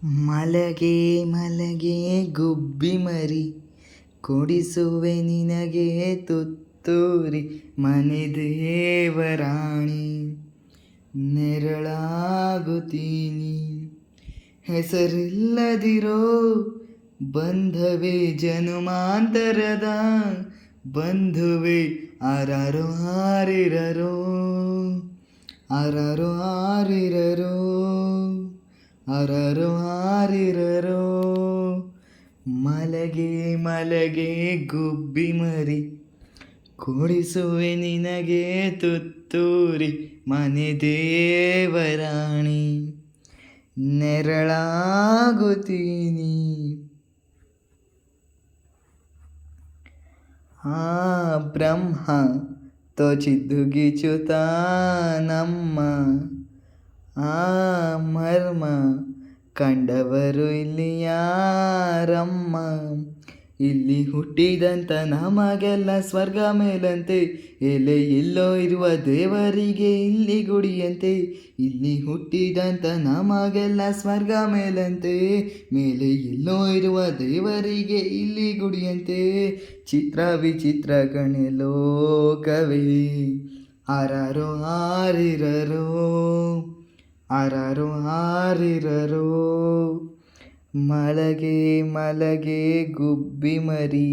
ಮಲಗೆ ಮಲಗೆ ಗುಬ್ಬಿ ಮರಿ, ಕೊಡಿಸುವೆ ನಿನಗೆ ತುತ್ತೂರಿ. ಮನೆ ದೇವರಾಣಿ, ನೆರಳಾಗುತ್ತೀನಿ. ಹೆಸರಿಲ್ಲದಿರೋ ಬಂಧವೇ ಜನುಮಾಂತರದ ಬಂಧುವೆ. ಆರಾರೋ ಆರಿರರೋ, ಆರಾರೋ ಆರಿರರೋ, ಆರಾರೋ ಆರಿರರೋ. ಮಲಗೆ ಮಲಗೆ ಗುಬ್ಬಿ ಮರಿ, ಕೊಡಿಸುವೆ ನಿನಗೆ ತುತ್ತೂರಿ. ಮನೆ ದೇವರಾಣಿ, ನೆರಳಾಗುತ್ತೀನಿ. ಆ ಬ್ರಹ್ಮ ತೋಚಿದ್ದು ಗೀಚುತ್ತಾನಮ್ಮ, ಆ ಮರ್ಮ ಕಂಡವರು ಇಲ್ಲಿ ಯಾರಮ್ಮ. ಇಲ್ಲಿ ಹುಟ್ಟಿದಂಥ ನಮಗೆಲ್ಲ ಸ್ವರ್ಗ ಮೇಲಂತೆ, ಎಲೆ ಎಲ್ಲೋ ಇರುವ ದೇವರಿಗೆ ಇಲ್ಲಿ ಗುಡಿಯಂತೆ. ಇಲ್ಲಿ ಹುಟ್ಟಿದಂಥ ನಮಗೆಲ್ಲ ಸ್ವರ್ಗ ಮೇಲಂತೆ, ಮೇಲೆ ಎಲ್ಲೋ ಇರುವ ದೇವರಿಗೆ ಇಲ್ಲಿ ಗುಡಿಯಂತೆ. ಚಿತ್ರ ವಿಚಿತ್ರ ಕಣೆ ಲೋಕವೇ, ಆರಾರೋ ಆರಿರರೋ, ಆರಾರೋ ಆರಿರರೋ. ಮಲಗೆ ಮಲಗೆ ಗುಬ್ಬಿ ಮರಿ,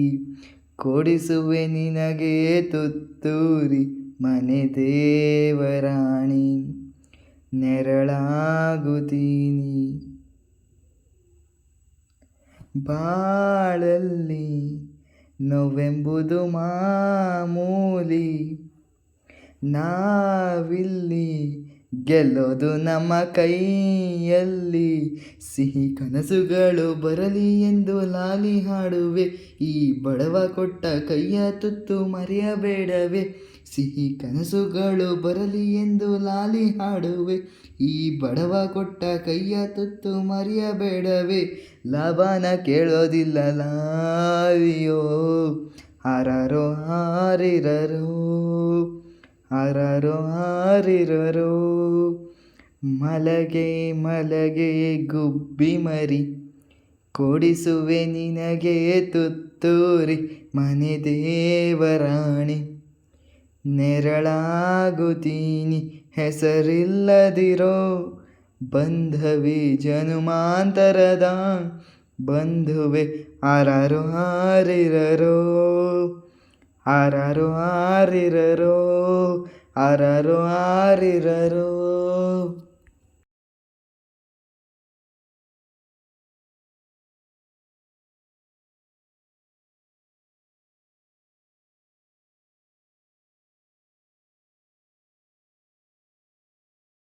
ಕೊಡಿಸುವೆ ನಿನಗೆ ತುತ್ತೂರಿ. ಮನೆ ದೇವರಾಣಿ, ನೆರಳಾಗುತ್ತೀನಿ. ಬಾಳಲ್ಲಿ ನೋವೆಂಬುದು ಮಾಮೂಲಿ, ನಾವಿಲ್ಲಿ ಗೆಲ್ಲೋದು ನಮ್ಮ ಕೈಯಲ್ಲಿ. ಸಿಹಿ ಕನಸುಗಳು ಬರಲಿ ಎಂದು ಲಾಲಿ ಹಾಡುವೆ, ಈ ಬಡವ ಕೊಟ್ಟ ಕೈಯ ತುತ್ತು ಮರೆಯಬೇಡವೆ. ಸಿಹಿ ಕನಸುಗಳು ಬರಲಿ ಎಂದು ಲಾಲಿ ಹಾಡುವೆ, ಈ ಬಡವ ಕೊಟ್ಟ ಕೈಯ ತುತ್ತು ಮರೆಯಬೇಡವೆ. ಲಾಭನ ಕೇಳೋದಿಲ್ಲ ಲಾವಿಯೋ, ಆರಾರೋ ಆರಿರರೋ, ಆರಾರೋ ಆರಿರರೋ. ಮಲಗೆ ಮಲಗೆ ಗುಬ್ಬಿ ಮರಿ, ಕೊಡಿಸುವೆ ನಿನಗೆ ತುತ್ತೂರಿ. ಮನೆ ದೇವರಾಣಿ, ನೆರಳಾಗುತ್ತೀನಿ. ಹೆಸರಿಲ್ಲದಿರೋ ಬಂಧವೇ ಜನುಮಾಂತರದ ಬಂಧುವೆ. ಆರಾರೋ ಆರಿರರೋ, ಆರಾರೋ ಆರಿರರೋ, ಆರಾರೋ ಆರಿರರೋ.